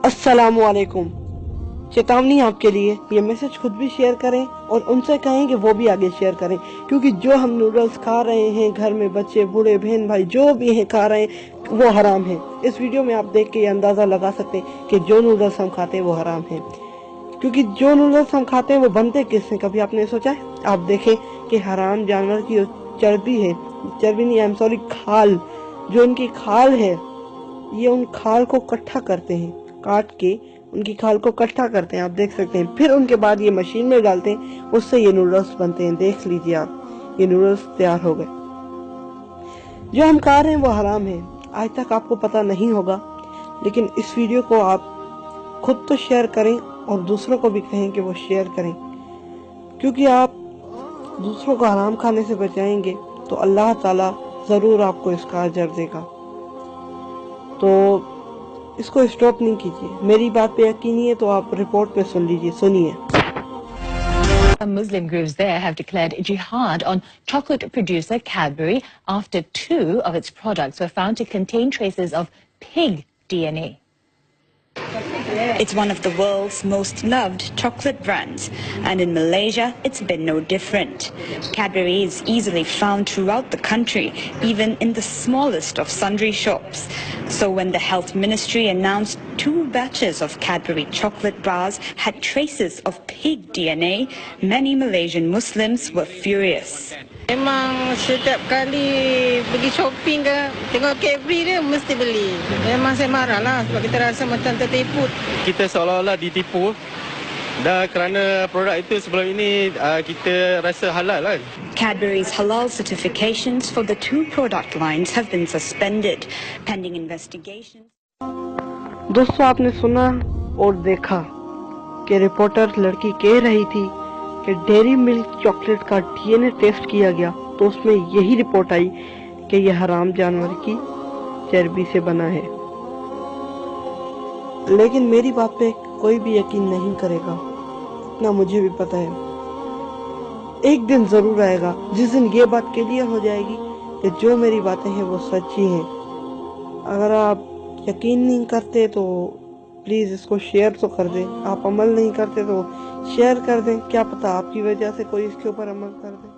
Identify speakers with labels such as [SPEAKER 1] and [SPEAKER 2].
[SPEAKER 1] अस्सलामु अलैकुम। चेतावनी आपके लिए, ये मैसेज खुद भी शेयर करें और उनसे कहें कि वो भी आगे शेयर करें, क्योंकि जो हम नूडल्स खा रहे हैं घर में बच्चे बूढ़े बहन भाई जो भी हैं खा रहे हैं वो हराम है। इस वीडियो में आप देख के ये अंदाजा लगा सकते हैं कि जो नूडल्स हम खाते हैं वो हराम है, क्योंकि जो नूडल्स हम खाते हैं वो बनते किससे, कभी आपने सोचा है? आप देखें कि हराम जानवर की चर्बी है, चर्बी नहीं सॉरी खाल, जो उनकी खाल है ये उन खाल को इकट्ठा करते हैं, काट के उनकी खाल को इकट्ठा करते हैं, आप देख सकते हैं। फिर उनके बाद ये मशीन में डालते हैं, उससे ये नूडल्स बनते हैं। देख लीजिए आप, ये नूडल्स तैयार हो गए। जो हम खा रहे हैं वो हराम है। आज तक आपको पता नहीं होगा, लेकिन इस वीडियो को आप खुद तो शेयर करें और दूसरों को भी कहें कि वो शेयर करें, क्योंकि आप दूसरों को हराम खाने से बचाएंगे तो अल्लाह ताला जरूर आपको इसका अजर देगा। तो इसको स्टॉप नहीं कीजिए। मेरी बात पे यकीन नहीं है तो आप रिपोर्ट पे सुन लीजिए, सुनिए।
[SPEAKER 2] Some Muslim groups there have declared jihad on chocolate producer Cadbury after 2 of its products were found to contain traces of pig DNA.
[SPEAKER 3] It's one of the world's most loved chocolate brands, and in Malaysia, it's been no different. Cadbury is easily found throughout the country, even in the smallest of sundry shops. So when the Health Ministry announced 2 batches of Cadbury chocolate bars had traces of pig DNA, many Malaysian Muslims were furious.
[SPEAKER 4] Memang setiap kali pergi shopping ke, tengok Cadbury dia mesti beli. Memang saya marah lah sebab kita rasa macam tertipu.
[SPEAKER 5] Kita seolah-olah ditipu dah kerana produk itu sebelum ini kita rasa halal kan.
[SPEAKER 3] Cadbury's halal certifications for the 2 product lines have been suspended pending investigations.
[SPEAKER 1] दोस्तों, आपने सुना और देखा कि reporter लड़की कह रही थी कि डेयरी मिल्क चॉकलेट का डीएनए टेस्ट किया गया तो उसमें यही रिपोर्ट आई कि यह हराम जानवर की चर्बी से बना है। लेकिन मेरी बात पे कोई भी यकीन नहीं करेगा, ना मुझे भी पता है। एक दिन जरूर आएगा जिस दिन ये बात क्लियर हो जाएगी कि जो मेरी बातें हैं वो सच्ची हैं। अगर आप यकीन नहीं करते तो प्लीज इसको शेयर तो कर दें। आप अमल नहीं करते तो शेयर कर दें, क्या पता आपकी वजह से कोई इसके ऊपर अमल कर दे।